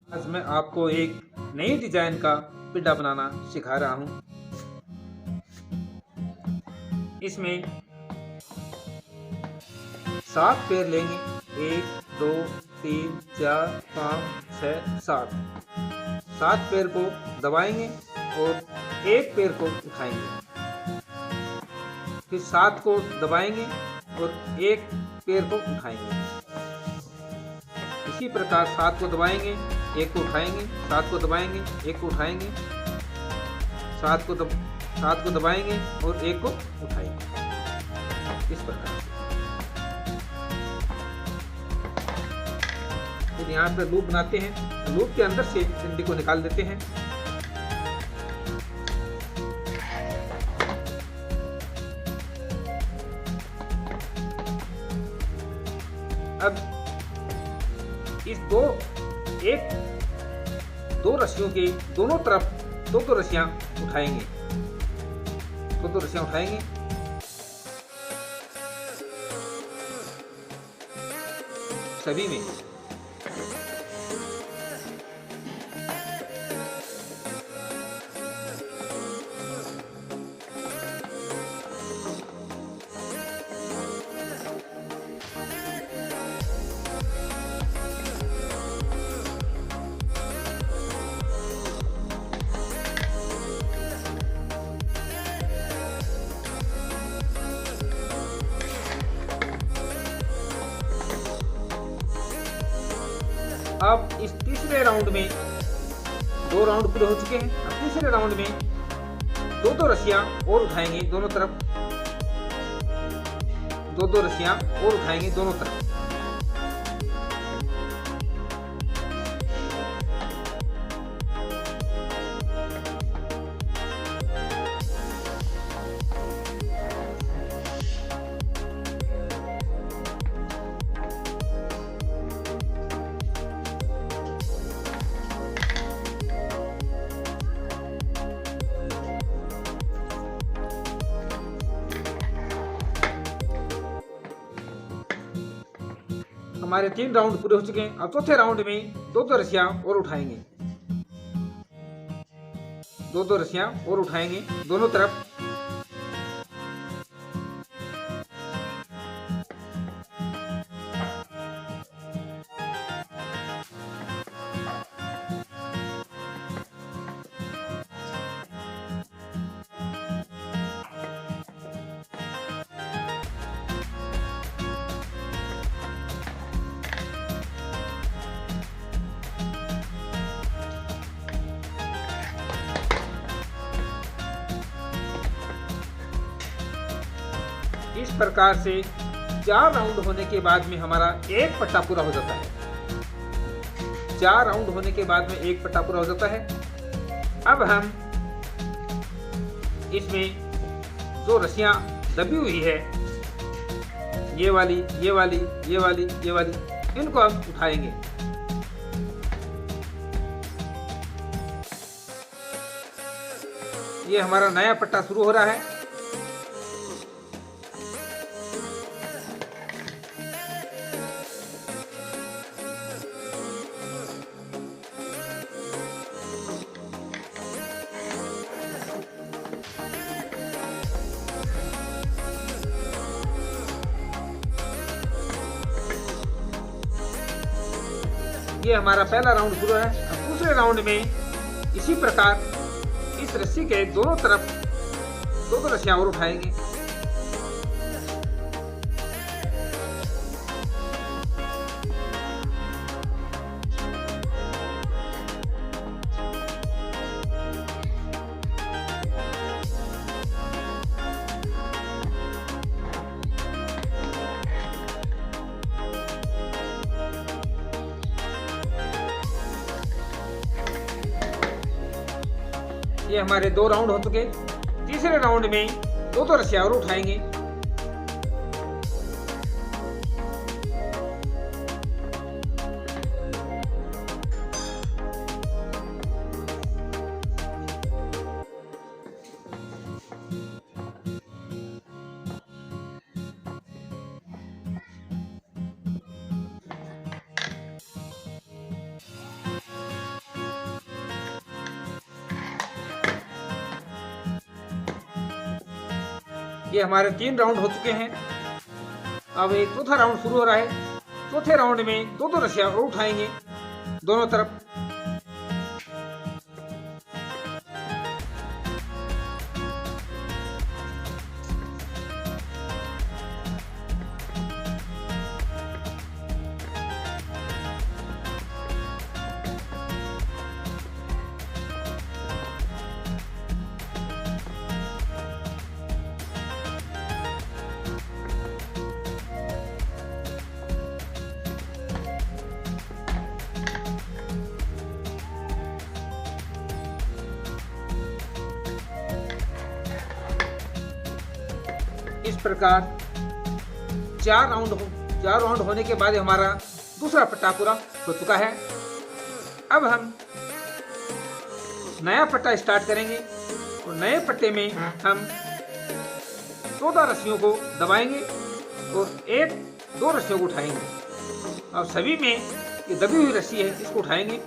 आज मैं आपको एक नई डिजाइन का पिड्डा बनाना सिखा रहा हूँ। इसमें 7 पैर लेंगे। 1 2 3 4 5 6 7। 7 पैर को दबाएंगे और एक पैर को उठाएंगे। फिर 7 को दबाएंगे और एक पैर को उठाएंगे। इसी प्रकार 7 को दबाएंगे, एक को उठाएंगे, 7 को दबाएंगे, एक को उठाएंगे, 7 को दबाएंगे और एक को उठाएंगे। इस प्रकार से फिर यहाँ पर लूप बनाते हैं। लूप के अंदर से डंडी को निकाल देते हैं। अब इस दो रस्सियों के दोनों तरफ दो रस्सियां उठाएंगे। दो रस्सियां उठाएंगे। सभी में अब इस तीसरे राउंड में 2 राउंड पूरे हो चुके हैं। अब तीसरे राउंड में दो रस्सियां और उठाएंगे दोनों तरफ। दो रस्सियां और उठाएंगे दोनों तरफ। हमारे 3 राउंड पूरे हो चुके हैं। अब चौथे राउंड में दो रस्सियां और उठाएंगे। दो रस्सियां और उठाएंगे दोनों तरफ। इस प्रकार से 4 राउंड होने के बाद में हमारा एक पट्टा पूरा हो जाता है। 4 राउंड होने के बाद में एक पट्टा पूरा हो जाता है। अब हम इसमें जो रस्सियां दबी हुई है, ये वाली, ये वाली, ये वाली, ये वाली, इनको हम उठाएंगे। ये हमारा नया पट्टा शुरू हो रहा है। ये हमारा पहला राउंड शुरू है। अब दूसरे राउंड में इसी प्रकार इस रस्सी के दोनों तरफ दो रस्सियां और उठाएंगे। ये हमारे 2 राउंड हो चुके। तीसरे राउंड में दो रस्सियां और उठाएंगे। ये हमारे 3 राउंड हो चुके हैं। अब एक चौथा राउंड शुरू हो रहा है। चौथे राउंड में 2-2 रस्सियां और उठाएंगे दोनों तरफ। इस प्रकार 4 राउंड होने के बाद हमारा दूसरा पट्टा पूरा हो चुका है। अब हम नया पट्टा स्टार्ट करेंगे और नए पट्टे में हम 14 रस्सियों को दबाएंगे और 1-2 रस्सियों को उठाएंगे। और सभी में ये दबी हुई रस्सी है, इसको उठाएंगे।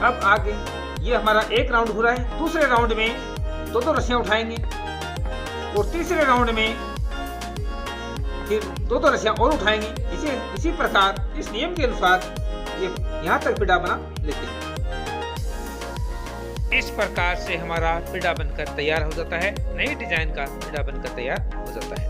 अब आगे ये हमारा एक राउंड हो रहा है। दूसरे राउंड में 2-2 रस्सियां उठाएंगे और तीसरे राउंड में फिर 2-2 रस्सियां और उठाएंगे। इसी प्रकार इस नियम के अनुसार ये यहाँ तक पिड़ा बना लेते हैं। इस प्रकार से हमारा पिड़ा बनकर तैयार हो जाता है। नई डिजाइन का पिड़ा बनकर तैयार हो जाता है।